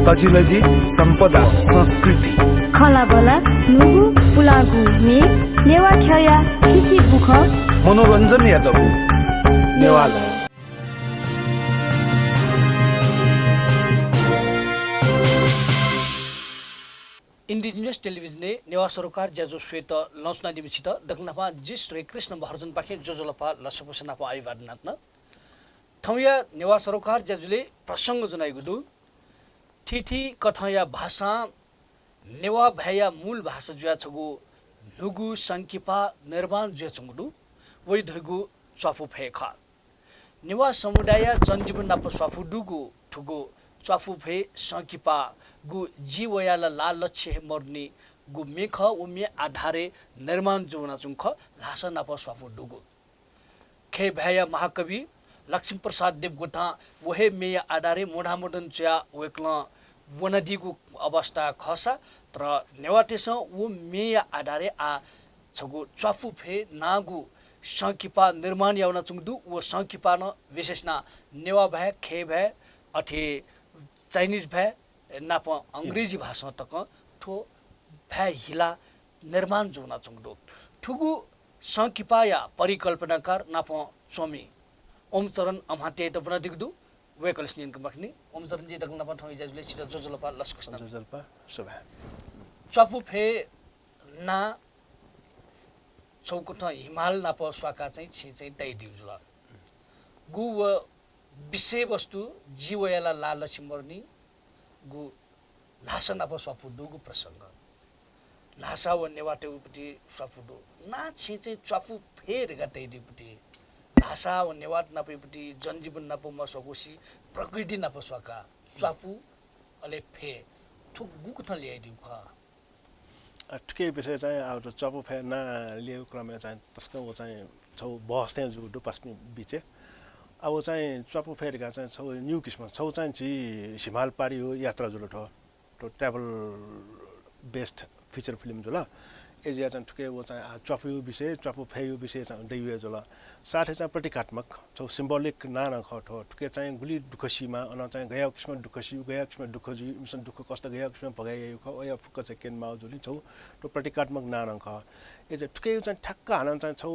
तजिलजी सम्पदा संस्कृति खलाबला नुगु पुलागु ने नेवा खया खिची बुख मनोरञ्जन यादव नेवाला इंडिजिनियस टेलिभिजनले नेवा सरकार ज्याजो श्वेत लौचना दिमिसित दक्षिणपा जी श्री कृष्ण बहर्जन पाखे जोजोलपा लसपोसनापा आइवादनात्न थौया नेवा सरकार ज्याजुले प्रसंग जनाइगुदु ठिठी कथया भाषा नेवा भया मूल भाषा जुया छगु नुगु संकिपा निर्माण जुया छगुदु वइ धगु स्वाफु फेखा नेवा समुदाय जनजीवन नाप स्वाफु दुगु ठुगु स्वाफु फे संकिपा गु जीवयाला लाल लक्ष्य मर्नी गु मेख उमे आधारे निर्माण जुना चुंख लासा नाप स्वाफु दुगु खे भया महाकवि लक्ष्मी प्रसाद देवकोटा वहे मेय आधारे मोढा मोडन च्या वेक्ल वनदीको अवस्था खसा तर नेवाटेस वो मेय आधारे आ छगु च्वाफु फे नागु संकिपा निर्माण याउना चुङदु वो संकिपा न विशेषना नेवा भए खे भए अथे चाइनिज भए नाप अंग्रेजी भाषा तक ठो भए हिला निर्माण जुना चुङदु ठुगु संकिपा या परिकल्पनाकार नाप स्वामी ओम चरण अमाटे त बना दिगदु वेकलस्निन क बखनी ओम चरण जी दगना पठौ इजाजले छिटा जोजलपा लस्कसना जोजलपा सभा च्वाफु फे ना चौकुट हिमाल नाप स्वाका चाहिँ छि चाहिँ तै दिउजुला गु व विषय वस्तु जीवयाला लाल सिमर्नी गु लासा नाप स्वाफु दुगु प्रसंग लासा व नेवाटे उपति स्वाफु दु ना छि चाहिँ च्वाफु फेर गतै दिपति भाषा व नेवाट नापेपट्टि जनजीवन नापो मसकोसी प्रकृति नापो सका स्वाफु अले फे थुक गुक थ ल्याइदिउ ख ठुके विषय चाहिँ अब चपो फे ना लिएको क्रममा चाहिँ त्यसको वो चाहिँ छौ बहस चाहिँ जो दुपासमी बिचे अब चाहिँ चपो फेरका चाहिँ छौ न्यू किस्म छौ चाहिँ जी हिमाल पारी हो यात्रा जुलो ठो तो ट्राभल बेस्ड फिचर फिल्म जुल एजिया चाहिँ ठुके वो चाहिँ चपु विषय चपु फेयो विषय चाहिँ दैवे जुल साथै चाहिँ प्रतीकात्मक छौ सिम्बोलिक नाना खठो ठुके चाहिँ गुली दुखसीमा अन चाहिँ गया किस्म दुखसी गया किस्म दुखजी मिसन दुख कष्ट गया किस्म भगाइयो ख या फुक चाहिँ केनमा जुली छौ तो प्रतीकात्मक नाना ख एजे ठुके चाहिँ ठक्क हान चाहिँ छौ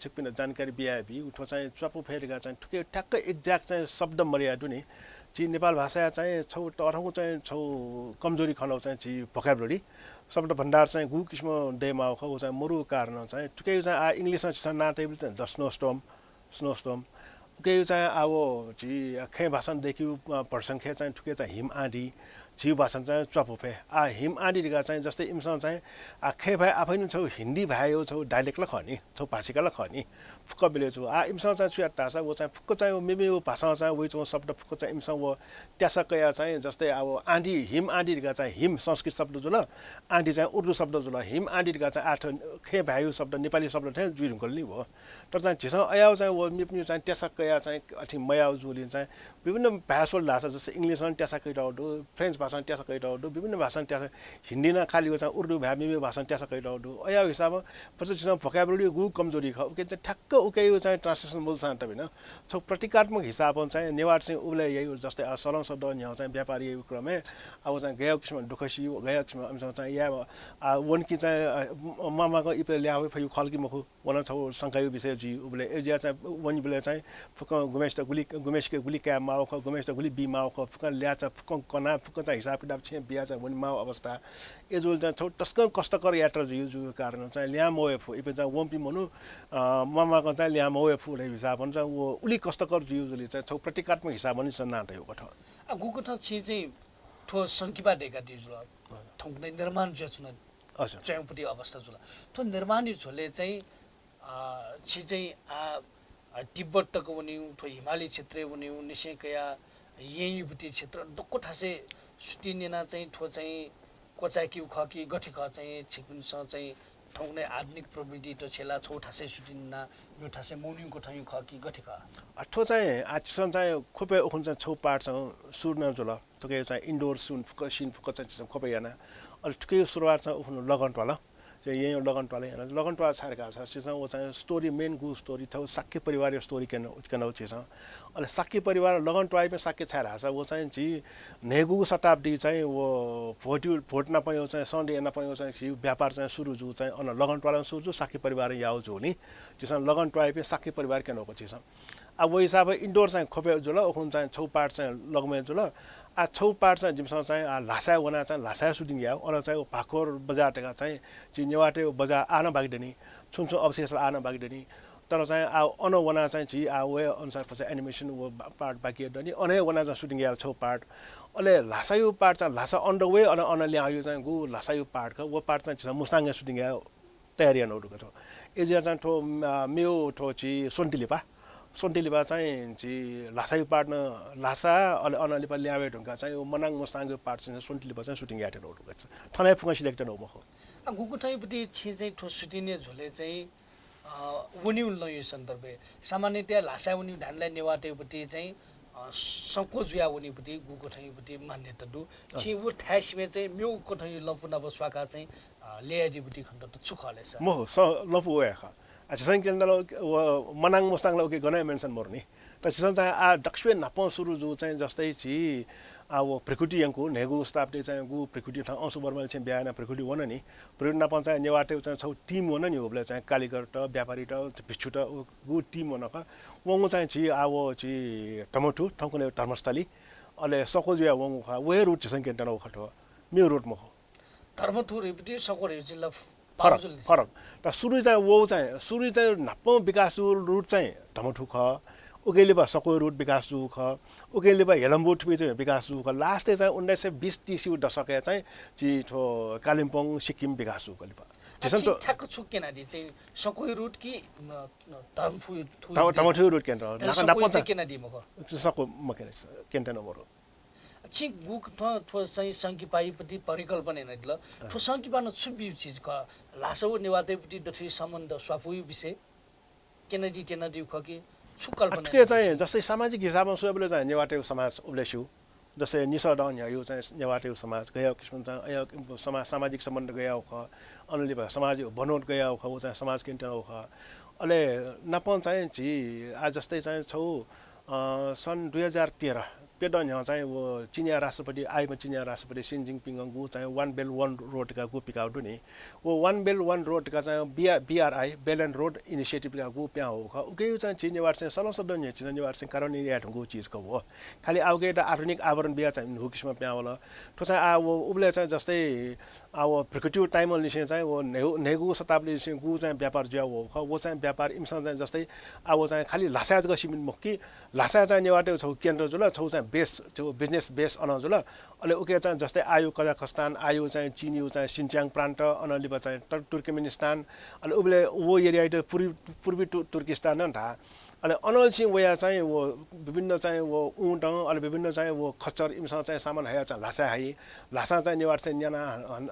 छिपिन जानकारी बियाबी उठो चाहिँ चपु फेरका चाहिँ ठुके ठक्क एक्ज्याक्ट चाहिँ शब्द मर्यादा नि जी नेपाल भाषा चाहिँ छौ तरहको चाहिँ छौ कमजोरी खनाउ चाहिँ जी भोकाबुलरी शब्द भण्डार चाहिँ गु किस्म डेमा खौ चाहिँ मरु कारण चाहिँ ठुके चाहिँ आ इंग्लिशमा छ ना टेबल चाहिँ द स्नोस्टर्म ठुके चाहिँ अब जी खे भाषण देखियो पर्सन खे चाहिँ ठुके चाहिँ हिम आँधी जीव भाषण चाहिँ चपुफे आ हिम आँधीका चाहिँ जस्तै इमसँग चाहिँ आ खे भाइ आफै नै छौ हिन्दी भायो छौ डाइलेक्ट ल खनि छौ भाषिका ल खनि फुक्क बेले छु आ इमसँग चाहिँ सुया टासा वो चाहिँ फुक्क चाहिँ मेमे वो भाषा चाहिँ वइ छौ शब्द फुक्क चाहिँ इमसँग वो ट्यासकया चाहिँ जस्तै अब आँधी हिम आँधीका चाहिँ हिम संस्कृत शब्द जुल आँधी चाहिँ उर्दू शब्द जुल हिम आँधीका चाहिँ आठ खे भायो शब्द नेपाली शब्द थे जुइरुङ्गल नि भयो तर चाहिँ झिसँग अयाउ चाहिँ वो मेप्नु चाहिँ ट्यासकया चाहिँ अथि मयाउ जुलिन चाहिँ विभिन्न भाषा भाषा जस्तै इङ्ग्लिसमा ट्यासकैटाउडु फ्रेन्च भाषा ट्यासकैटाउडु विभिन्न भाषा ट्यास हिन्दी न खाली चाहिँ उर्दू भए मेमे भाषा ट्यासकैटाउडु अयाउ हिसाबमा पछि भोकाबुलरी गु कमजोरी ख उके चाहिँ ठ्याक्क उके चाहिँ ट्रान्सलेसन बोल्छ त हैन छौ प्रतीकात्मक हिसाबमा चाहिँ नेवार चाहिँ उले यही जस्तै सरल शब्द यहाँ चाहिँ व्यापारी क्रममा अब चाहिँ गया किसिम दुखसी गया किसिम अनुसार चाहिँ या वनकी चाहिँ मामाको इपे ल्याउ फयु खल्की मखु वन छौ संकायु विषय जी उले एजिया चाहिँ वन बिले चाहिँ फुक गुमेस्ट गुमेशके गुली क्या माउ ख गुमेस्ट गुली बी माउ ख फुक ल्याचा फुक कना फुक चाहिँ हिसाब किताब छ बिया चाहिँ वन माउ अवस्था एजुल चाहिँ छौ टस्क कष्टकर यात्रा जो कारण चाहिँ ल्या मोएफ इपे चाहिँ वम्पी मनु मामाको चाहिँ ल्या मोएफ रे हिसाब हुन्छ वो उली कष्टकर जुले चाहिँ छौ प्रतीकात्मक हिसाब पनि सन्नाट हो कठ गुको थ छि चाहिँ ठो संकिपा डेका दिजुल ठौकनै निर्माण जुन हजुर चयपति अवस्था जुल ठो निर्माण झोले चाहिँ छि चाहिँ तिब्बत तक बन्यौ ठो हिमाली क्षेत्र बन्यौ निसेकया यहीपट्टि क्षेत्र डक्को ठासे सुटिनेना चाहिँ ठो चाहिँ कोचाकी खकी गठी ख चाहिँ छिपिन्छ चाहिँ ठौनै आधुनिक प्रविधि त छेला छौ ठासे सुटिना यो ठासे मौनिङको ठौ खकी गठी ख ठो चाहिँ आछसन चाहिँ खोपे ओखुन चाहिँ छौ पार्टसँग सुर्न जुल तके चाहिँ इन्डोर सुन फुक सिन फुक चाहिँ खोपे याना अलि ठुके सुरुवात चाहिँ ओखुन लगन वाला चाहिँ लगन टोले लगन टोला छारेका छ सिसा वो चाहिँ स्टोरी मेन गु स्टोरी छ साक्के परिवार यो स्टोरी केन छ अहिले साक्के परिवार लगन टोला पे साक्के छारा छ वो चाहिँ जी नेगु शताब्दी चाहिँ वो भोट न पायो चाहिँ सन्डे न पायो चाहिँ व्यापार चाहिँ सुरु जु चाहिँ अन लगन टोला सुरु जु साक्के परिवार याउ जो नि जिसन लगन टोला पे साक्के परिवार केन को छ अब वो हिसाब इन्डोर चाहिँ खोपे जुल ओखुन चाहिँ छौ पार्ट चाहिँ लगमे जुल आ छौ पार्ट चाहिँ जिमसँग चाहिँ लासा वना चाहिँ लासा सुटिङ याउ अन चाहिँ भाकोर बजारका चाहिँ जी नेवाटे बजार आन बागिदनी छुन्छ अवशेष आन बागिदनी तर चाहिँ आ अन वना चाहिँ जी आ वे अनुसार पछि एनिमेसन वो पार्ट बाकी दनी अने वना चाहिँ सुटिङ याउ छौ पार्ट अले लासायु पार्ट चाहिँ लासा अन द वे अन ल्यायो चाहिँ गु लासायु पार्ट का वो पार्ट चाहिँ मुस्ताङ सुटिङ याउ तयारी नउडु गयो एजिया चाहिँ ठो मेउ ठो छि सोन्टिलिपा सोन्टिलिपा चाहिँ जी लासायु पार्ट न लासा अले अनलिपा ल्यावे ढुङ्गा चाहिँ मनाङ मुस्ताङको पार्ट चाहिँ सोन्टिलिपा चाहिँ सुटिङ याटे नउडु गयो ठनाइ फुङ सिलेक्ट नउ मखो गुकुठाइपट्टि छि चाहिँ ठो सुटिने झोले चाहिँ वनिउ ल यो सन्दर्भे सामान्यतया लासा वनिउ धानलाई नेवाटेपट्टि चाहिँ संकोच या वनिपट्टि गुकुठाइपट्टि मान्यता दु छि वो थाइसमे चाहिँ म्यौ कोठाइ लपुना बस्वाका चाहिँ लेयादिपट्टि खण्ड त छुखले छ मो लपु वेखा अच्छा मनाङ मुस्ताङलाई ओके गनाइ मेन्सन मर्ने त्यसमा चाहिँ आ दक्षिण नापो सुरु जो चाहिँ जस्तै छि अब प्रकृति यङको नेगु स्टाफले चाहिँ गु प्रकृति ठाउँ अंशु बर्माले चाहिँ बिहान प्रकृति वन नि प्रकृति नापन चाहिँ नेवाटे चाहिँ छौ टिम वन नि होबले चाहिँ कालीगर त व्यापारी त भिक्षु त गु टिम वन क वङ चाहिँ छि अब छि टमटु ठौकने धर्मस्थली अले सकोजुया वङ खा वे रुट चाहिँ केन्टन खटो मे रुट म धर्मथु रिपटी सकोरे जिल्ला फरक त सुरु चाहिँ नाप्पो विकास रुट चाहिँ धमठु ख उकेले बा सको रुट विकास जु ख उकेले बा हेलम्बुट चाहिँ विकास जु ख लास्टै चाहिँ 1920-30 दशक चाहिँ जी ठो कालिम्पोङ सिक्किम विकास जु कलिपा जसन त ठ्याक्क छुकेना दि चाहिँ सको रुट कि धमठु रुट केन्द्र नाप्पो चाहिँ केना दि मको सको मके केन्ट नम्बर छि गुक थो चाहिँ संकिपाइपट्टि परिकल्पना हैन दिल थो संकिपान छुबि चीज क लासो नेवातेपट्टि दथि सम्बन्ध स्वाफुइ विषय केनदी खकि छुकल्पना के चाहिँ जस्तै सामाजिक हिसाबमा सुबले चाहिँ नेवाटे समाज उब्लेस्यु जस्तै निसडन यो चाहिँ नेवाटे समाज गयो किसिम चाहिँ समाज सामाजिक सम्बन्ध गयो ख अनलि समाज बनोट गयो ख उ चाहिँ समाज केन्ट हो ख अले नपन चाहिँ जी आज जस्तै चाहिँ छौ सन् 2013 पेडन यहाँ चाहिँ वो चिनिया राष्ट्रपति आइमा चिनिया राष्ट्रपति सिन जिङपिङको चाहिँ वन बेल वन रोडका गु पिकाउटु नि वो वन बेल वन रोडका चाहिँ बीआरआई बेल एन्ड रोड इनिसिएटिभका गु प्या हो ख उके चाहिँ चिनियावार चाहिँ सलसद नि चिनियावार चाहिँ कारण नि याठको चीजको हो खाली आउके त आधुनिक आवरण बिया चाहिँ हुकिसमा प्या होला तो चाहिँ आ वो उबले चाहिँ जस्तै अब प्रकृति टाइम लिसे चाहिँ वो नेगु शताब्दी लिसे गु चाहिँ व्यापार ज्या हो ख वो चाहिँ व्यापार इमसँग चाहिँ जस्तै अब चाहिँ खाली लासा गसिमिन मुक्की लासा चाहिँ नेवाटे छौ केन्द्र जुल छौ चाहिँ बेस छौ बिजनेस बेस अनजुल अहिले उके चाहिँ जस्तै आयु कजाखस्तान आयु चाहिँ चिनियु चाहिँ सिन्च्याङ प्रान्त अनलिबा चाहिँ तुर्कमेनिस्तान अहिले उबले वो एरिया पूर्वी तुर्किस्तान न था अहिले अनलसी वया चाहिँ वो विभिन्न चाहिँ वो ऊँट अहिले विभिन्न चाहिँ वो खच्चर इमसँग चाहिँ सामान हया चाहिँ लासा है लासा चाहिँ नेवार चाहिँ न्याना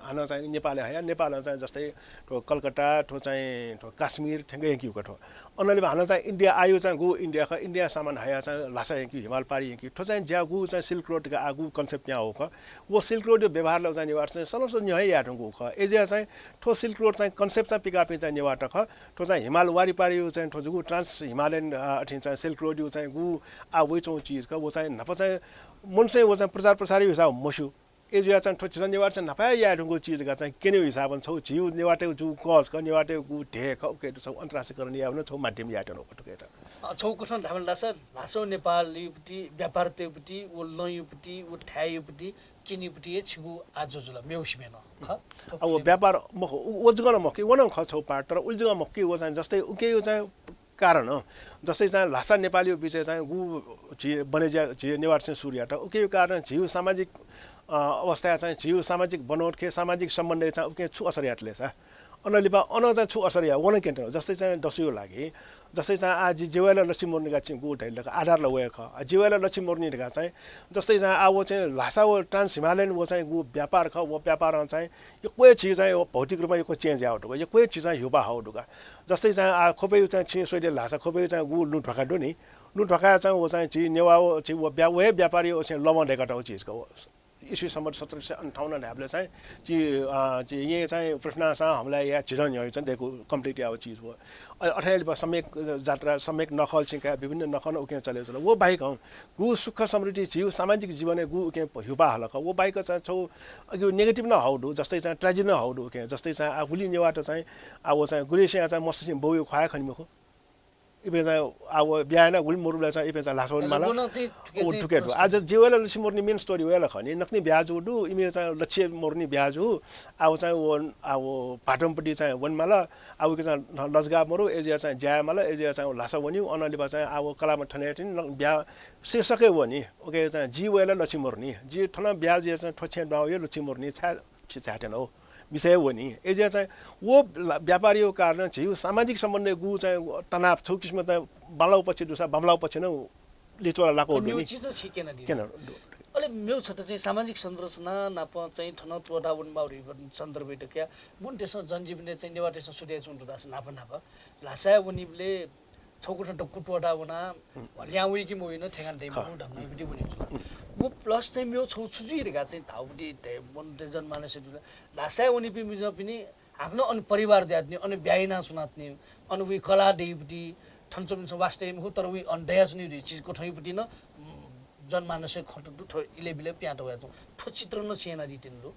हान चाहिँ नेपाल हया नेपाल चाहिँ जस्तै ठो कलकत्ता ठो चाहिँ ठो काश्मीर ठ्याङ्गै यङ्की ठो अनलिबा हान चाहिँ इन्डिया आयु चाहिँ गु इन्डिया इन्डिया सामान हया चाहिँ लासा यङ्की हिमाल पारी यङ्की ठो चाहिँ ज्या गु चाहिँ सिल्क रोडका आगु कन्सेप्ट यहाँ हो ख वो सिल्क रोड व्यवहारले चाहिँ नेवार चाहिँ सलसो न्याय याटुङको ख एजिया चाहिँ ठो सिल्क रोड चाहिँ कन्सेप्ट चाहिँ पिकापि चाहिँ नेवार ख ठो चाहिँ हिमाल वारिपारी चाहिँ ठो जुगु ट्रान्स हिमालयन अठिन चाहिँ सिल्क रोड यो चाहिँ गु आ वइचौँ चिज का वो चाहिँ नप चाहिँ मुनसे वो चाहिँ प्रचार प्रसारी हिसाब मसु एजिया चाहिँ ठो चिज नेवार चाहिँ नपाया याटुङको चिजका चाहिँ केने हिसाबन छौ जिउ नेवाटे जु कज क नेवाटे गु ढे ख ओके छौ अन्तर्राष्ट्रियकरण या न छौ माध्यम याटन ओके छौ कुठन धामल लासा लासो नेपालीपट्टि व्यापारतेपट्टि वो लयुपट्टि वो ठायुपट्टि किनीपट्टि छिगु आजोजुला मेउसिमेन ख अब व्यापार म ओजगन मके वन ख छौ पार्ट तर उल्जग मके वो चाहिँ जस्तै उके यो चाहिँ कारण हो जस्तै चाहिँ लासा नेपाली विषय चाहिँ गु बनेजा नेवार चाहिँ सूर्य त उके कारण झिउ सामाजिक अवस्था चाहिँ झिउ सामाजिक बनोटखे सामाजिक सम्बन्ध चाहिँ उके छु असर याटले छ अनलिबा अन चाहिँ छु असर या वन केन्ट जस्तै चाहिँ दसैँ लागि जस्तै चाहिँ आज जेवाला लक्ष्मी मोर्नेका चाहिँ गु ढैलका आधार ल वय ख जेवाला लक्ष्मी मोर्नेका चाहिँ जस्तै चाहिँ आवो चाहिँ लासा वो ट्रान्स हिमालयन वो चाहिँ गु व्यापार ख वो व्यापार चाहिँ यो कोही चिज चाहिँ भौतिक रूपमा यो चेन्ज आउट हो यो कोही चिज चाहिँ युवा हाउ ढुका जस्तै चाहिँ खोपै चाहिँ छि सोइले लासा खोपै चाहिँ गु लु ढका डो नि लु ढका चाहिँ वो चाहिँ छि नेवा छि वो व्यापारी ओ चाहिँ लमन ढका चिजको ईस्वी संवत 1758 हामीले चाहिँ जी ये चाहिँ प्रश्नसा हामीलाई या छिरन यो चाहिँ देखो कम्प्लिट या चीज हो 28 सम्यक जात्रा सम्यक नखल सिंका विभिन्न नखन उके चले चले वो बाइक हौ गु सुख समृद्धि जीव सामाजिक जीवन गु उके हुपा हलक वो बाइक चाहिँ छौ अघि नेगेटिभ न हाउडु जस्तै चाहिँ ट्रेजेडी न हाउडु के जस्तै चाहिँ आगुली नेवाट चाहिँ अब चाहिँ गुलेसिया चाहिँ मस्ति बौ खाया खनिमखो इबे चाहिँ अब बिहान गुल मोरुला चाहिँ इबे चाहिँ लासोन माला ओ टुकेट आज जेवेला लछि मोर्नी मेन स्टोरी वेला खनि नक्नी ब्याज उडु इमे चाहिँ लक्ष्य मोर्नी ब्याज हो अब चाहिँ वन अब पाटमपट्टि चाहिँ वन माला अब के चाहिँ लजगा मोरु एजिया चाहिँ ज्या माला एजिया चाहिँ लासा वन्यु अनलिबा चाहिँ अब कलामा ठनेटिन ब्या शीर्षकै हो नि ओके चाहिँ जीवेला लछि मोर्नी जी ठना ब्याज चाहिँ ठोछे बाउ यो लछि मोर्नी छा छाटेन हो विषय हो नि एजिया चाहिँ वो व्यापारीको कारण चाहिँ सामाजिक सम्बन्ध गु चाहिँ तनाव छु किसिम चाहिँ बालाउ पछि दुसा बमलाउ पछि न लिचोला लाको नि चीज छिकेन दि किन अले मेउ छ त चाहिँ सामाजिक संरचना नाप चाहिँ ठन तोडा वन बाउरी सन्दर्भ टक्या मुन त्यसमा जनजीवनले चाहिँ नेवाटेस सुटे चुन्टु दास नाप लासा वनिबले छौकुट टकुटवटा वना ल्याउई कि मोइन ठेगान दैमा ढम्ने बिदि बनिन्छ वो प्लस चाहिँ मेउ छौ छुजिरहेका चाहिँ धाउदी मन जन मानस लासा वनि पिमिज पनि आफ्नो अन परिवार द्यात्ने अनि ब्याइना सुनात्ने अनि वी कला देवदी ठनचमिन वास्ते हो तर वी अन्डया सुनि चीज को ठैपटी न जनमानस खटु ठो इलेबिले प्याटो भएछ ठो चित्र न छेना दितिन्दु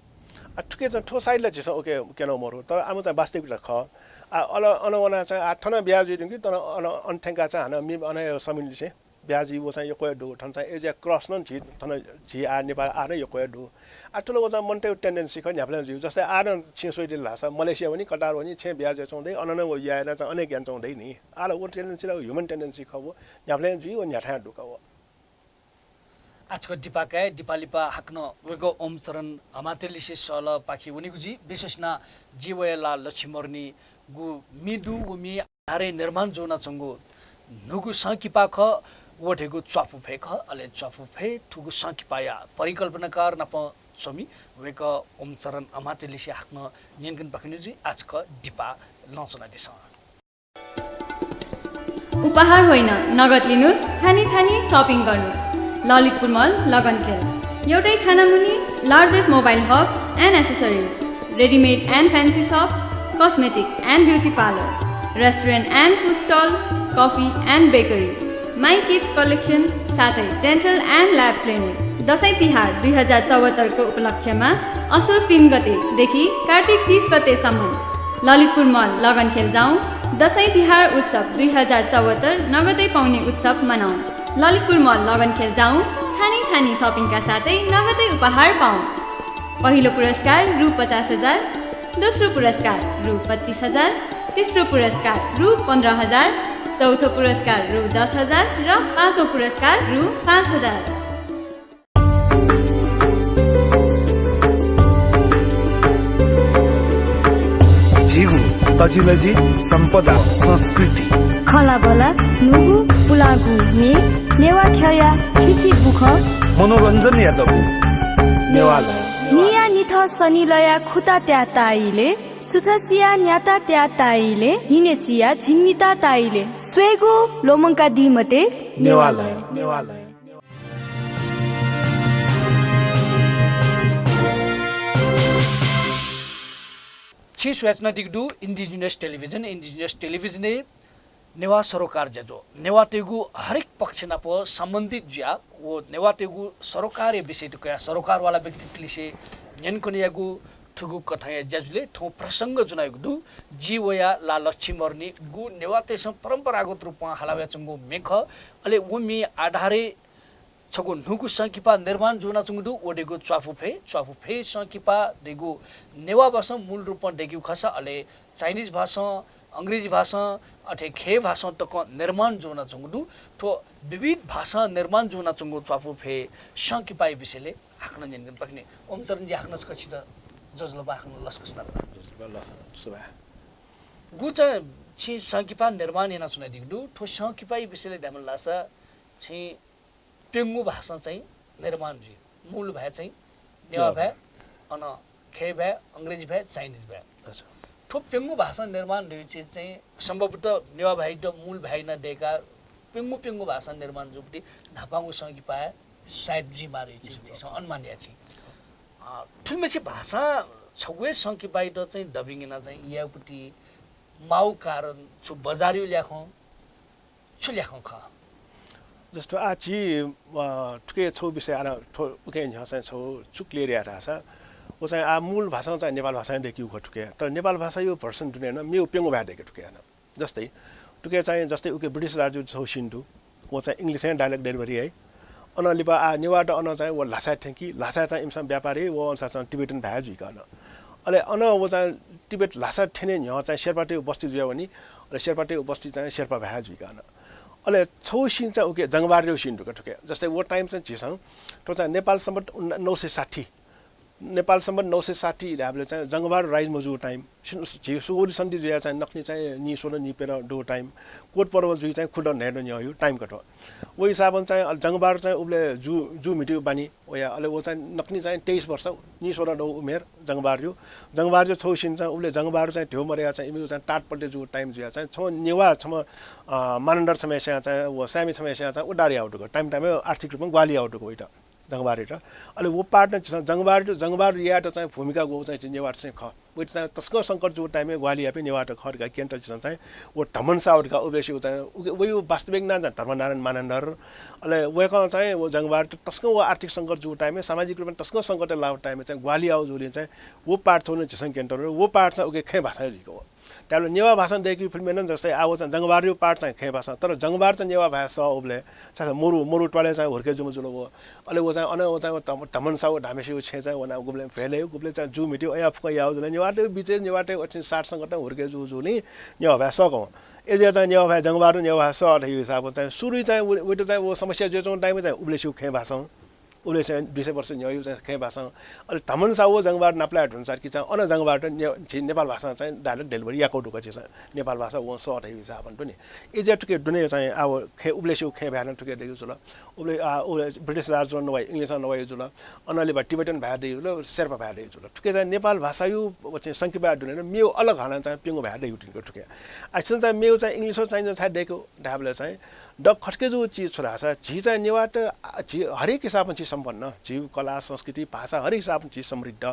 ठुके चाहिँ ठो साइडले चाहिँ ओके केनो मरु तर आमु चाहिँ वास्तविक ख अल अनवना चाहिँ आठना ब्याज दिनु कि तर अनठेंगा चाहिँ हाना मि अन समिनले चाहिँ ब्याजी वो चाहिँ यो कोय दु ठन चाहिँ एजिया क्रस न झि ठन झि आ नेपाल आ न यो कोय दु आठलो चाहिँ मन्टे टेन्डेन्सी खन हामीले जिउ जस्तै आ न छिसोइले लासा मलेसिया पनि कटार पनि छे ब्याज चौँदै अनन वो याएर चाहिँ अनेक ज्ञान चौँदै नि आलो वो टेन्डेन्सी ल ह्युमन टेन्डेन्सी खबो हामीले जिउ न्याठा दुखो आजको दिपाका दिपालिपा हाक्न वेगो ओम शरण हमातेलिसे सल पाखी उनीको जी विशेषना जीवयला लक्ष्मीमर्नी गु मिदु उमी हारे निर्माण जोना चंगो नुगु संकिपा ख वठेगु च्वाफु फेख अले च्वाफु फे ठुगु संकिपाया परिकल्पनाकार नप स्वामी वेक ओम शरण हमातेलिसे हाक्न नियनकन पाखिनु जी आजको दिपा लचना दिस उपहार होइन नगद लिनुस् छानी छानी शपिङ गर्नुस् ललितपुर मल लगनखेल एउटै छानामुनि largest mobile hub and accessories readymade and fancy shop cosmetic and beauty parlour restaurant and food stall coffee and bakery my kids collection साथै dental and lab clinic Dashain Tihar 2074 को उपलक्ष्यमा असोज 3 गतेदेखि कार्तिक 30 गतेसम्म ललितपुर मल लगनखेल जाउँ दसैँ तिहार उत्सव 2074 नगदै पाउने उत्सव मनाउँ ललितपुर मल लगनखेल जाउँ छानी छानी सपिङका साथै नगदै उपहार पाऊँ पहिलो पुरस्कार रु 50,000 दोस्रो पुरस्कार रु 25,000 तेस्रो पुरस्कार रु 15,000 चौथो पुरस्कार रु 10,000 र पाँचौं पुरस्कार रु 5,000 झिगु तजिलजी सम्पदा संस्कृति खलाबला नुगु पुलागु ने नेवा ख्याया ठिठी बुख मनोरञ्जन यादव नेवाला निया निथ सनिलया खुता त्या ताइले सुथसिया न्याता त्या ताइले निनेसिया झिन्मिता ताइले स्वेगु लोमंका दिमते नेवाला नेवाला छि सूचना दिगदु इंडिजिनियस टेलिभिजन नेवा सरोकार जजो नेवा तेगु हरेक पक्ष न प संबंधित ज्या वो नेवा तेगु सरोकार विषय टकया सरोकार वाला व्यक्तित्व से नेनकोनियागु ठुगु कथाया जजुले ठौ प्रसंग जुनायगु दु जीवया ला लक्ष्मीमर्नी गु नेवा तेस परम्परागत रूपमा हलाव्या चंगु मेख अले उमी आधारे छगु नुगु संकिपा निर्माण जुना चंगु ओडेगु च्वाफु फे संकिपा देगु नेवा भाषा मूल रूपमा देगु खसा अले चाइनीज भाषा अंग्रेजी भाषा अथे खे भाषा तक निर्माण जोना चंगु तो विविध भाषा निर्माण जोना चंगु च्वाफु फे संकिपाई विषयले हाक्न जिनगन पक्ने ओम चरण जी हाक्न सकछि त जजलो बाख्न लस्कस्ना गु चाहिँ छि संकिपा निर्माण एना सुनाइ दिगु ठो संकिपाई विषयले दामन लासा छि पेंगु भाषा चाहिँ निर्माण जी मूल भए चाहिँ नेवा भए अन खे भए अंग्रेजी भए चाइनीज भए ठो पेंगु भाषा निर्माण दुई चीज चाहिँ सम्भवतः नेवा भाइ त मूल भाइ न देका पेंगु भाषा निर्माण जुप्टी ढापांगु संगी पाए साइड जी मारे चीज अनुमान या छी फिल्म चाहिँ भाषा छगुए संकी बाइट चाहिँ दबिङिन चाहिँ यापट्टि माउ कारण छु बजारियो ल्याखौँ छु ल्याखौँ ख जस्तो आची ठुके छौ विषय आना उके चाहिँ छौ चुक्लिएर रहेछ वो चाहिँ आ मूल भाषा चाहिँ नेपाल भाषा देखियो ठुके तर नेपाल भाषा यो भर्सन दुनियाँमा मेउ पेङ्गो भए देखे ठुके जस्तै टुके चाहिँ जस्तै उके ब्रिटिस राज्य छौ सिन्धु वो चाहिँ इङ्ग्लिसै डाइलेक्ट डेलिभरी है अनलिपा आ नेवाट अन चाहिँ वो लासा ठेकी लासा चाहिँ इमसम व्यापारी वो अनुसार चाहिँ टिबेटन भए जुइकन अहिले अन वो चाहिँ टिबेट लासा ठेने यहाँ चाहिँ शेर्पाटे बस्ती जुयो भने अहिले शेर्पाटे बस्ती चाहिँ शेर्पा भए जुइकन अहिले छौ सिन चाहिँ उके जङ्गबार सिन ढुके ठुके जस्तै वो टाइम चाहिँ झिसौँ त्यो चाहिँ नेपालसम्म 960 नेपालसम्म 960 हामीले चाहिँ जङ्गबार राइज मजु टाइम सुगोली सन्धि जुया चाहिँ नक्नी चाहिँ नि सोह्र निपेर डो टाइम कोट पर्व जुई चाहिँ खुड्डन हेर्नु न्यायो टाइम कटो वो हिसाबमा चाहिँ जङ्गबार चाहिँ उसले जु मिट्यो बानी या अहिले वो चाहिँ नक्नी चाहिँ 23 वर्ष नि सोह्र डो उमेर जङ्गबार जो छौ सिन चाहिँ उसले जङ्गबार चाहिँ ढ्यौ मरेया चाहिँ इमिउ चाहिँ टाटपल्टे जु टाइम जुया चाहिँ छौ नेवा छम मानण्डर समस्या चाहिँ वो सामी समस्या चाहिँ उडारी आउटको टाइममै आर्थिक रूपमा ग्वाली आउटको होइन जङ्गबारी र अहिले वो पार्ट जङ्गबार याट चाहिँ भूमिका गो चाहिँ नेवार चाहिँ ख वो चाहिँ तस्को सङ्कट जो टाइममै ग्वाली यापे नेवाट खरका केन्ट चाहिँ वो धमन साउटका उबेसी चाहिँ वो वास्तविक ना धर्मनारायण मानण्डर अहिले वेक चाहिँ वो जङ्गबार तस्को वो आर्थिक सङ्कट जो टाइममै सामाजिक रूपमा तस्को सङ्कट लाउ टाइममा चाहिँ ग्वाली आउ जोले चाहिँ वो पार्ट छोड्ने झिसङ केन्टर वो पार्ट चाहिँ उके खे भाषा जिको हो त्यहाँबाट नेवा भाषादेखि फिल्म जस्तै अब चाहिँ जङ्गबार पार्ट चाहिँ खे भाषा तर जङ्गबार चाहिँ नेवा भाषा उब्ले साथै मोरु टोले चाहिँ हुर्के जुम जुलो हो अहिले वो चाहिँ अन वो चाहिँ धमन साउ ढामेसी छे चाहिँ वना गुब्ले फेले गुब्ले चाहिँ जु मिट्यो अफ याउ जुले नेवाटे बिचे नेवाटे 60 सँग हुर्के जु जुले नेवा भाषा सकौ एजे चाहिँ नेवा भाषा जङ्गबार नेवा भाषा अथवा हिसाबमा चाहिँ सुरु चाहिँ उयो चाहिँ वो समस्या जो चाहिँ टाइममा चाहिँ उब्ले सिउ खे भाषा उसले चाहिँ 20 वर्ष न्यायो चाहिँ खे भाषा अहिले धमन साउ जङ्गबार नाप्लाट हुन्छ कि चाहिँ अन जङ्गबार नेपाल भाषा चाहिँ डाइरेक्ट डेलिभरी याको ढुका चाहिँ नेपाल भाषा वो सट हिसाब पनि एजे टुके दुने चाहिँ अब खे उब्ले सिउ खे भ्यान टुके देखियो जुल उब्ले ब्रिटिस राज नभए इङ्ग्लिस नभए जुल अनले भए टिबेटन भए देखियो जुल शेर्पा भए देखियो जुल टुके चाहिँ नेपाल भाषा यो चाहिँ सङ्ख्या दुने मेउ अलग हाना चाहिँ पिङ्गो भए देखियो टुके आइसन चाहिँ मेउ चाहिँ इङ्ग्लिसो चाहिँ थाहा देखियो ढाबले चाहिँ ड खट्के जो चिज छोरा छ झी चाहिँ नेवाट झी हरेक हिसाबमा चिज सम्पन्न जीव कला संस्कृति भाषा हरेक हिसाबमा चिज समृद्ध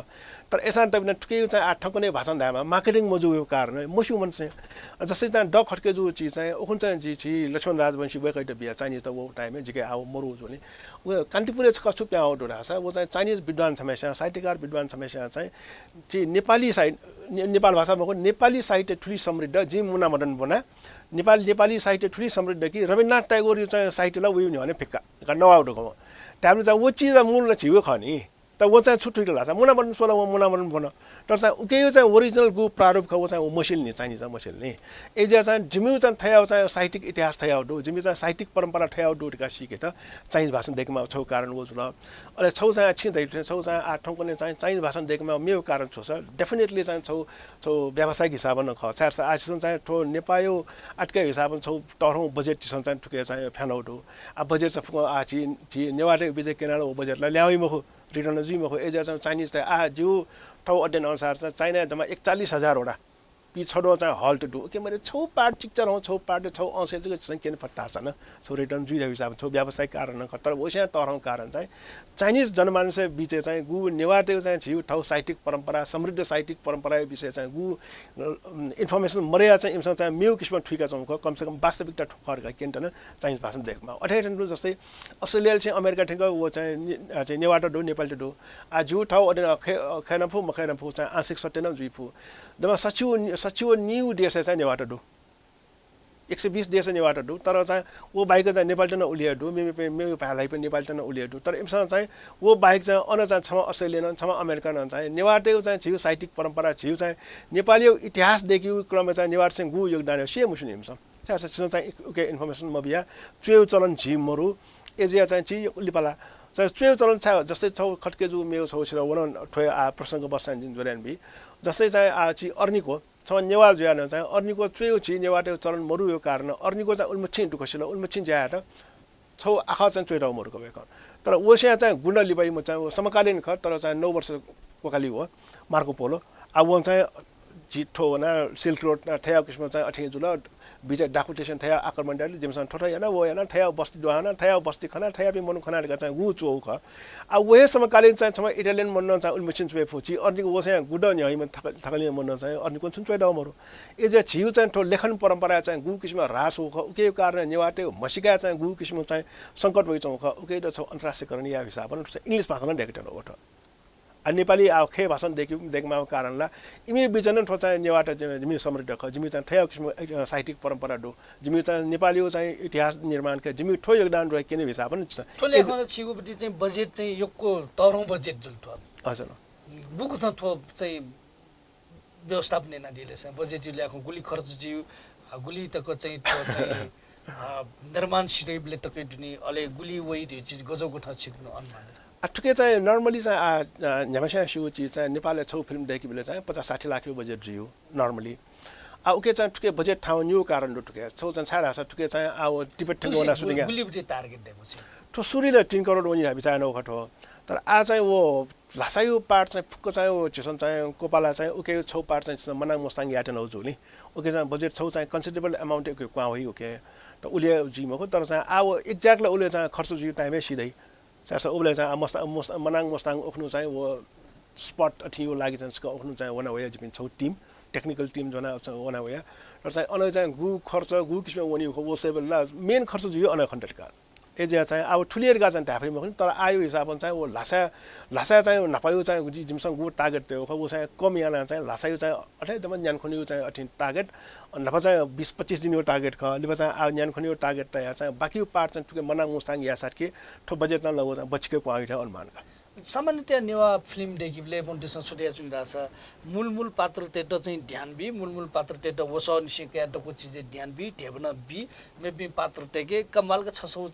तर यसमा त टुके चाहिँ आठको नै भाषा धामा मार्केटिङ मजु यो कारण मसु मन चाहिँ जस्तै चाहिँ ड खट्के जो चिज चाहिँ ओखुन चाहिँ जी लक्ष्मण राजवंशी वेकैट बिहा चाइनिज त वो टाइममै जिके आउ मरु जो नि उ कान्तिपुरे कछु प्या आउट रहेछ वो चाहिँ चाइनिज विद्वान समस्या साहित्यकार विद्वान समस्या चाहिँ जी नेपाली नेपाल भाषामा नेपाली साहित्य ठुली समृद्ध जी मुना मदन बोना नेपाली साहित्य ठुली समृद्ध कि रविन्द्रनाथ ट्यागोर चाहिँ साहित्यलाई उयो भने फिक्का नआउटको त्यहाँबाट चाहिँ वो चिज मूल छिउ खनि त वो चाहिँ छुट्टै लाग्छ मुना मदन सोला मुना मदन बोना तर चाहिँ उके चाहिँ ओरिजिनल गु प्रारूप ख वो चाहिँ मसिल नि चाहिन्छ मसिल नि एजा चाहिँ जिम्यु चाहिँ थयाउ चाहिँ साहित्यिक इतिहास थयाउ दु जिम्यु चाहिँ साहित्यिक परम्परा थयाउ दुका सिके त चाइनिज भाषा देख्मा छौ कारण वो जुल अहिले छौ चाहिँ छिँदै छौ चाहिँ आठौँको नै चाहिँ चाइनिज भाषा देख्मा मेरो कारण छ डेफिनेटली चाहिँ छौ व्यावसायिक हिसाबमा ख चार आजसम्म चाहिँ ठो नेपायो अटकै हिसाबमा छौ टरौँ बजेट चाहिँ टुके चाहिँ फ्यानौट हो आ बजेट चाहिँ आछि नेवारे विजय केनाल हो बजेटलाई ल्याउइमा हो रिटर्न जुइमा हो एजा चाहिँ चाइनिज चाहिँ आ जिउ ठाउँ अध्ययन अनुसार चाहिँ चाइना जम्मा 41,000 पिछडो चाहिँ हल्ट डु के मैले छौ पार्ट चिक्चर हौ छौ पार्ट छौ अंश चाहिँ किन फट्टा छन् छौ रिटर्न जुइरहेको हिसाब छौ व्यावसायिक कारण तर ओसिया तरौँ कारण चाहिँ चाइनिज जनमानस बीच चाहिँ गु नेवाटे चाहिँ छिउ ठाउँ साहित्यिक परम्परा समृद्ध साहित्यिक परम्परा विषय चाहिँ गु इन्फर्मेसन मर्या चाहिँ इमसँग चाहिँ मेउ किसिममा ठुका छौँ कमसेकम वास्तविकता ठुकरका केन्टन चाइनिज भाषा देख्मा 28 जस्तै अस्ट्रेलिया चाहिँ अमेरिका ठिक वो चाहिँ नेवाटा डो नेपाली डो आ जु ठाउँ अध्ययन खेनफु मखेनफु चाहिँ आंशिक सत्य न जुइफु जब सचिव न्यू देश चाहिँ नेवाटा डु 120 देश नेवाटा डु तर चाहिँ वो बाइक चाहिँ नेपाल टन उलिया डु मे भालाई पनि नेपाल टन उलिया डु तर इमसँग चाहिँ वो बाइक चाहिँ अन चाहिँ छमा अस्ट्रेलियन छमा अमेरिकन चाहिँ नेवाटे चाहिँ छिउ साहित्यिक परम्परा छिउ चाहिँ नेपाली इतिहास देखियो क्रममा चाहिँ नेवार चाहिँ गु योगदान से मुस्लिम हिमसँग चाहिँ ओके इन्फर्मेसन मबिया चुयो चलन झिमहरू एजिया चाहिँ छि लिपाला चाहिँ चुयो चलन छ जस्तै छौ खट्के जु मेउ छौ छिरा वन ठोय आ प्रसंग बसान दिन जोरेन बि जस्तै चाहिँ आ छि अर्निको छ नेवार ज्यान चाहिँ अर्निको चुयो छि नेवाटे चलन मरु यो कारण अर्निको चाहिँ उल्मछिन दुखसिला उल्मछिन ज्याएर छौ आखा चाहिँ चुयो मरुको भएको तर ओसिया चाहिँ गुण्ड लिबाई म चाहिँ समकालीन ख तर चाहिँ 9 वर्ष कोकाली हो मार्को पोलो अब चाहिँ जिठो ना सिल्क रोड ना ठया किस्म चाहिँ अठिङ जुल बिच डाकु स्टेसन ठया आक्रमण डाली जिमसन ठोठा याना वो याना ठया बस्ती दोहाना ठया बस्ती खना ठया बि मनु खना चाहिँ गु चौ ख आ वे समकालीन चाहिँ सम इटालियन मन चाहिँ उल्मिसिन चुवे फुची अनि वो चाहिँ गुड नि हैम थकली मन चाहिँ अनि कुन चुवे दमहरु ए जे छिउ चाहिँ ठो लेखन परम्परा चाहिँ गु किसिम ह्रास हो ख उके कारण नेवाटे मसिका चाहिँ गु किसिम चाहिँ संकट भइ चौ ख उके त छ अन्तर्राष्ट्रियकरण या हिसाब इंग्लिश भाषामा डेकेट हो नेपाली खे भाषण देखमा कारणला इमे बिचन ठोचा नेवाटा जिमी समृद्ध ख जिमी चाहिँ ठया किसिम साहित्यिक परम्परा दो जिमी चाहिँ नेपाली चाहिँ इतिहास निर्माण के जिमी ठो योगदान रहे किने हिसाब पनि छ ठो लेखमा छिगुपटी चाहिँ बजेट चाहिँ योको तरौं बजेट जुल ठो हजुर बुक त ठो चाहिँ व्यवस्थापन न दिले छ बजेट ल्याको गुली खर्च जिउ गुली तक चाहिँ ठो चाहिँ निर्माण सिरेबले तक दुनी अले गुली वही चीज गजो गुठा छिक्नु अनुमान ठुके चाहिँ नर्मली चाहिँ न्यामस्या शिव चीज चाहिँ नेपालले छौ फिल्म देखि बेला चाहिँ 50-60 लाख बजेट रियो नर्मली उके चाहिँ ठुके बजेट ठाउँ न्यू कारण ठुके छौ चाहिँ छाडा छ ठुके चाहिँ टिबेट ठुके सुनिङ गुलीबटी टार्गेट दिएको छ ठो सुरीले 3 करोड वनी बिचार नौखट हो तर आ चाहिँ वो लासायु पार्ट चाहिँ फुक्को चाहिँ वो चिसन चाहिँ कोपाला चाहिँ उके छौ पार्ट चाहिँ मनाङ मुस्ताङ याटे नौ जुली उके चाहिँ बजेट छौ चाहिँ कन्सिडरेबल अमाउन्ट के क्वा होई उके त उले जिमको तर चाहिँ एक्ज्याक्टली उले चाहिँ खर्च जिउ टाइमै सिधै चारसा उले चाहिँ मनाङ मुस्ताङ उख्नु चाहिँ वो स्पट अठियो लागि चाहिँ उख्नु चाहिँ वना वया जिपिन छौ टिम टेक्निकल टिम जना वना वया र चाहिँ अन चाहिँ गु खर्च गु किसिम वनी वो सेबल मेन खर्च जियो अन खण्डका एजिया चाहिँ ठुलिएर गा चाहिँ ढाफैमा पनि तर आयो हिसाबमा चाहिँ वो लासा चाहिँ नपायो चाहिँ जिमसँग गु टार्गेट त्यो वो चाहिँ कम याना चाहिँ लासायो चाहिँ अठै दम ज्ञान खुनियो चाहिँ अठिन टार्गेट नपा चाहिँ 20-25 दिन यो टार्गेट ख लिपा चाहिँ ज्ञान खुनियो टार्गेट त या चाहिँ बाकी पार्ट चाहिँ ठुके मनाङ मुस्ताङ या सारके ठो बजेट न लगो बचके को आइठा अनुमान का सामान्यतया नेवा फिल्म देखिले मोन्टेसन छुटिया चुनिरा छ मूल पात्र तेट चाहिँ ध्यान बि मूल पात्र तेट वस निसेका डको चीज ध्यान बि ढेबन बि मेबि पात्र तेके कमाल का 600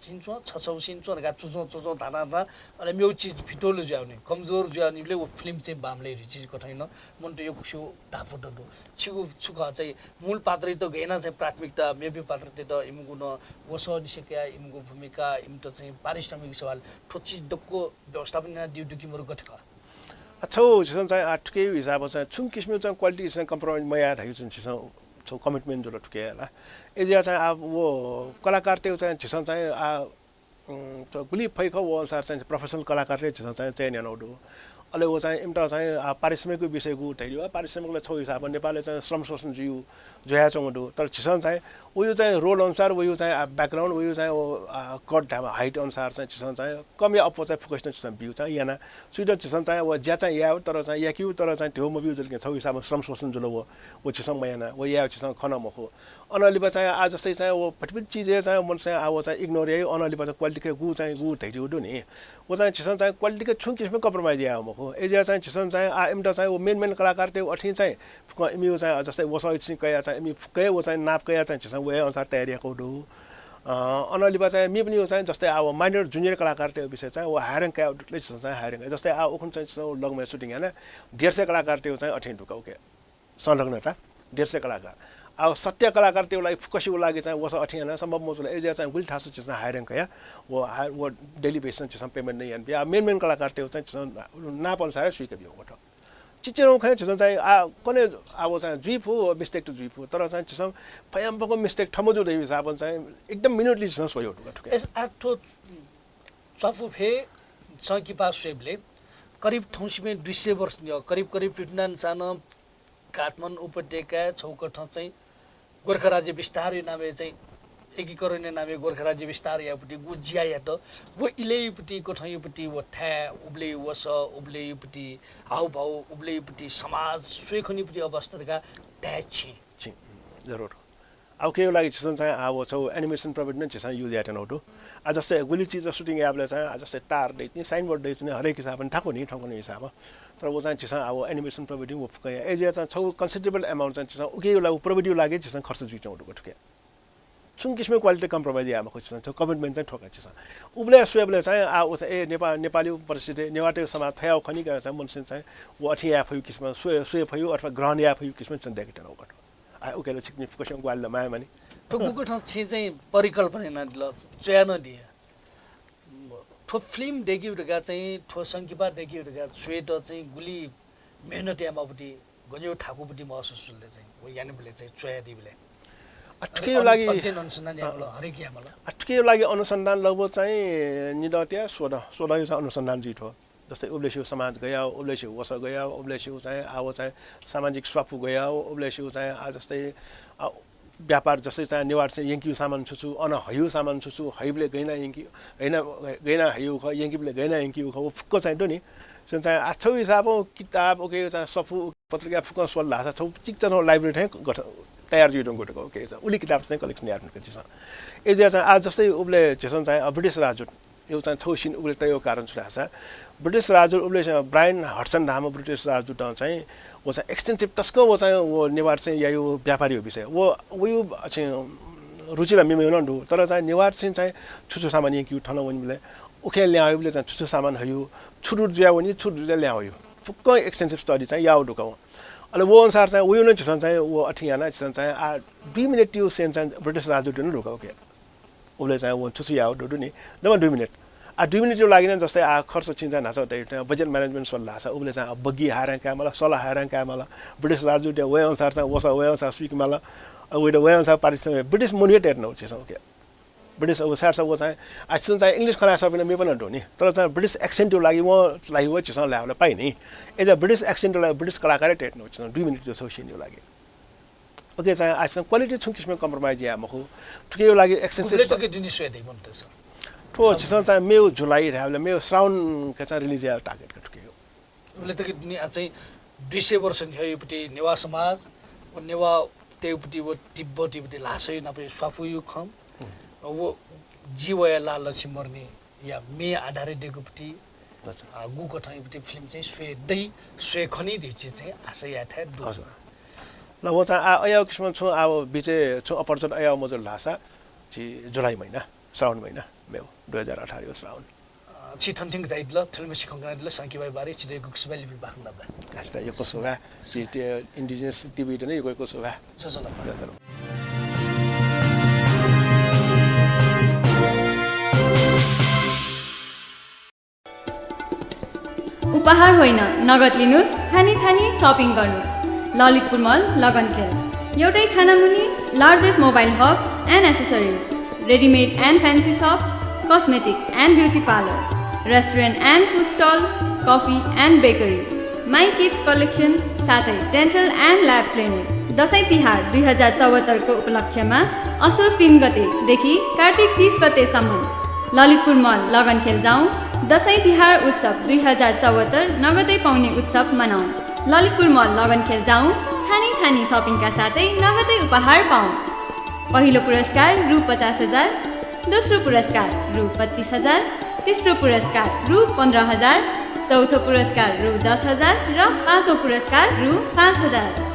सिन्चो गा चुचो धाना अले मेउ चीज फिटोलो ज्याउने कमजोर ज्याउनेले वो फिल्म चाहिँ बामले चीज कठैन मोन्टे यो कुसो दाफोटो छिगु छुका चाहिँ मूल पात्र त गएन चाहिँ प्राथमिकता मेबि पात्र तेट इमुगु न वस निसेका इमुगु भूमिका इमतो चाहिँ पारिश्रमिक सवाल ठो चीज डको व्यवस्थापन ड्युटी कि मोर गठका अच्छौ छिसन चाहिँ आठके हिसाब चाहिँ छुङ किसिम चाहिँ क्वालिटी चाहिँ कम्प्रोमाइज मया धाइ जुन छिसन छौ कमिटमेन्ट जो ठुके होला एजिया चाहिँ अब वो कलाकार त्यो चाहिँ छिसन चाहिँ तो गुली फैख वो अनुसार चाहिँ प्रोफेसनल कलाकारले छिसन चाहिँ चयन नउडु अले वो चाहिँ एमटा चाहिँ पारिश्रमिकको विषयको उठाइयो पारिश्रमिकले छौ हिसाबमा नेपालले चाहिँ श्रम शोषण जिउ जोया चौडु तर छिसन चाहिँ उयो चाहिँ रोल अनुसार उयो चाहिँ ब्याकग्राउन्ड उयो चाहिँ कट ढामा हाइट अनुसार चाहिँ छिसन चाहिँ कम या अप चाहिँ फोकस छिसन बिउ चाहिँ याना सुइडन छिसन चाहिँ वो ज्या चाहिँ या तर चाहिँ याक्यु तर चाहिँ त्यो म बिउ जल छौ हिसाबमा श्रम शोषण जुल वो छिसन मयाना वो या छिसन खन मखो अनलिबा चाहिँ आज जस्तै चाहिँ वो पटपट चीज चाहिँ मन चाहिँ आव चाहिँ इग्नोर है अनलिबा चाहिँ क्वालिटी के गु चाहिँ गु धैरिउ नि वो चाहिँ छिसन चाहिँ क्वालिटी के छुङ किसिमको कम्प्रोमाइज या मखो एजिया चाहिँ छिसन चाहिँ एमटा चाहिँ वो मेन कलाकार त्यो अठि चाहिँ इमिउ चाहिँ जस्तै वस चाहिँ कया चाहिँ इमि फुकै वो चाहिँ नाप कया चाहिँ छिसन वे अनुसार तयारीको दु अनलिबा चाहिँ मि पनि चाहिँ जस्तै अब माइनर जुनियर कलाकार त्यो विषय चाहिँ वो हायरिङ का आउटले छिसन चाहिँ हायरिङ जस्तै ओखुन चाहिँ लगमा सुटिङ हैन 150 कलाकार त्यो चाहिँ अठि ढुका ओके संलग्नता 150 कलाकार अब सत्य कलाकार त्यो लागि फोकसको लागि चाहिँ वस अठियाना सम्भव मोजुल एजिया चाहिँ गुल ठासु चिज हायरिङ कया वो डेली बेसिस चिज पेमेन्ट नै यान बिया मेन कलाकार त्यो चाहिँ नाप अनुसार स्वीकार बियो गठ चिचेरौ खै चिज चाहिँ कने अब चाहिँ जुइफ हो मिस्टेक टु जुइफ हो तर चाहिँ चिज फयाम्पको मिस्टेक ठमजु दै हिसाब चाहिँ एकदम मिनेटली चिज सोयो टुक एस आठो चफु फे सकिपा सेबले करिब ठौसीमे 200 वर्ष करिब 59 सान काठमाडौँ उपत्यका छौकठ चाहिँ गोर्खा राज्य विस्तार नामे चाहिँ एकीकरण नामे गोर्खा राज्य विस्तार यापट्टि गुजिया या त वो इलेपट्टि कोठैपट्टि वो ठ्या उब्ले वस उब्लेपट्टि हाउभाउ उब्लेपट्टि समाज स्वेखनीपट्टि अवस्थाका ट्याच छि जरुर अब के लागि छिसन चाहिँ अब छौ एनिमेसन प्रविधि नै छिसन युज याटन आउटो आज जस्तै गुली चीज सुटिङ याबले चाहिँ आज जस्तै तार दैत नि साइनबोर्ड दैत नि हरेक हिसाबमा ठाको नि ठाउँको हिसाबमा तर वो चाहिँ छिसन अब एनिमेसन प्रविधि वो फुकै एजिया चाहिँ छौ कन्सिडरेबल अमाउन्ट चाहिँ छिसन उके लागि प्रविधि लागि छिसन खर्च जुइचौ उठको ठुके छुङ किसिमको क्वालिटी कम्प्रोमाइज यामा खोजिसन छ कमिटमेन्ट चाहिँ ठोका छिसन उब्ले स्वेबले चाहिँ ए नेपाली परिस्थिति नेवाटे समाज थयाउ खनिका चाहिँ मनसिन चाहिँ वो अठि या फयु किसिम स्वे फयु अथवा ग्रहण या फयु किसिम चाहिँ देखेट नउकट आ उकेले छिक्ने फोकसन ग्वाल माया मानी तो गुगुठ छ चाहिँ परिकल्पना ल चयन दिए ठो फिल्म देखिरहेका चाहिँ ठो संकिपा देखिरहेका स्वेट चाहिँ गुली मेहनत यामापट्टि गन्यो ठाकुरपट्टि महसुसले चाहिँ वो यानेबले चाहिँ चोयादिबले अटके लागि अध्ययन अनुसन्धान यामला हरेक यामला अटके लागि अनुसन्धान लगभग चाहिँ निडट्या 16 यो चाहिँ अनुसन्धान जित हो जस्तै उब्लेसिउ समाज गया उब्लेसिउ वस गया उब्लेसिउ चाहिँ आव चाहिँ सामाजिक स्वाफु गया उब्लेसिउ चाहिँ जस्तै व्यापार जस्तै चाहिँ निवार चाहिँ यङ्किउ सामान छुछु अन हयु सामान छुछु हयुले गैना यङ्कि हैन गैना हयु ख यङ्किले गैना यङ्किउ ख फुक्क चाहिँ नि चाहिँ आछौ हिसाब किताब ओके चाहिँ सफु पत्रिका फुक्क सोल लासा छौ चिकचन लाइब्रेरी है तयार जुडोङ गोटको ओके छ उली किताब चाहिँ कलेक्सन यार्नु छ ए चाहिँ आज जस्तै उबले जेसन चाहिँ ब्रिटिश राजदूत यो चाहिँ छौसिन उबले तयो कारण छुराछ ब्रिटिश राजदूत उबले ब्रायन हडसन नाम ब्रिटिश राजदूत चाहिँ वो चाहिँ एक्सटेन्सिभ टस्को वो चाहिँ वो नेवार चाहिँ या यो व्यापारी हो विषय वो यो चाहिँ रुचिलाई मिमेन ढु तर चाहिँ नेवार चाहिँ छुछु सामान कि ठन वनिले उखे ल्यायो उले चाहिँ छुछु सामान हयो छुरु ज्या वनि छुरु ज्या ल्यायो फुक्क एक्सटेन्सिभ स्टडी चाहिँ याउ ढुकाउ अहिले वो अनुसार चाहिँ उयो नै चाहिँ वो अठियाना चाहिँ 2 मिनट त्यो सेन चाहिँ ब्रिटिश राजदूत नै ढुकाउ के उसले चाहिँ वो छुछु याउ ढुडु नि जम्मा 2 मिनट 2 मिनट यो लागि जस्तै खर्च चिन्ता नाछ बजेट म्यानेजमेन्ट सल्लाह छ उसले चाहिँ बग्गी हारें क्या मलाई सल्लाह हारें क्या मलाई ब्रिटिश राजदूत वे अनुसार चाहिँ वसा वे अनुसार स्विक मला वे अनुसार पारित ब्रिटिश मोनिवेटेड नहुन्छ क्या ब्रिटिश अब सार वो चाहिँ आजसम्म चाहिँ इङ्ग्लिस खरा सबै मे पनि ढोनी तर चाहिँ ब्रिटिश एक्सेन्टको लागि म लागि वो चिसँग ल्याउन पाइ नि एज अ ब्रिटिश एक्सेन्टको लागि ब्रिटिश कलाकारै टेट नहुन्छ 2 मिनट जो सोसियो लागि ओके चाहिँ आजसम्म क्वालिटी छु किसिमको कम्प्रोमाइज या मखु ठुके यो लागि एक्सटेन्सिभ तो के दिनी सोदै भन्दैछ तो चिसँग चाहिँ मेउ जुलाई रावले मेउ श्रावण के चाहिँ रिलिज या टार्गेट का ठुके उसले त के दिनी चाहिँ 200 वर्ष योपट्टि नेवा समाज ओ नेवा तेउपट्टि वो तिब्बतीपट्टि लासै नपे स्वाफुयु खम वो जीवया लालछि मर्ने या मे आधारित डेकोपट्टि गुको ठाउँपट्टि फिल्म चाहिँ स्वेदै स्वे खनि दिछि चाहिँ आशय याथे ल वो चाहिँ अया किसिम छु अब बिचे छु अपर्चुन अया मजो लासा छि जुलाई महिना श्रावण महिना मेउ 2018 यो श्रावण छिथन्थिङ जाइदल फिल्म सिखंगना दिल संकीबाई बारे छिदे गुक्सबाई लिबि बाख्न बा कास्ता यो कोसोगा सिटी इन्डिजिनस टिभी नै यो कोसोगा जजल उपहार होइन नगद लिनुस् छानी छानी सपिङ गर्नुस् ललितपुर मल लगनखेल एउटै छानामुनि largest mobile hub and accessories readymade and fancy shop cosmetic and beauty parlour restaurant and food stall coffee and bakery my kids collection साथै dental and lab clinic Dashain Tihar 2074 को उपलक्ष्यमा असोज 3 गतेदेखि कार्तिक 30 गतेसम्म ललितपुर मल लगनखेल जाउँ दसैँ तिहार उत्सव 2074 नगदै पाउने उत्सव मनाउँ ललितपुर मल लगनखेल जाउँ छानी छानी सपिङका साथै नगदै उपहार पाऊँ पहिलो पुरस्कार रु 50,000 दोस्रो पुरस्कार रु 25,000 तेस्रो पुरस्कार रु 15,000 चौथो पुरस्कार रु 10,000 र पाँचौं पुरस्कार रु 5,000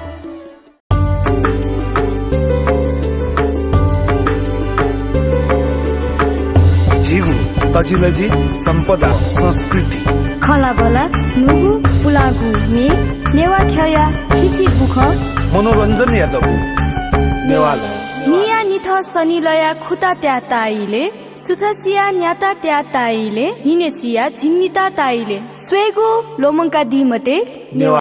झिगु तजिलजी सम्पदा संस्कृति खलाबला नुगु पुलागु मे नेवा खया खिची बुख मनोरञ्जन यादव नेवाला निया निथ सनिलया खुता त्या ताइले सुथसिया न्याता त्या ताइले हिनेसिया झिन्निता ताइले स्वेगो लोमंका दिमते नेवा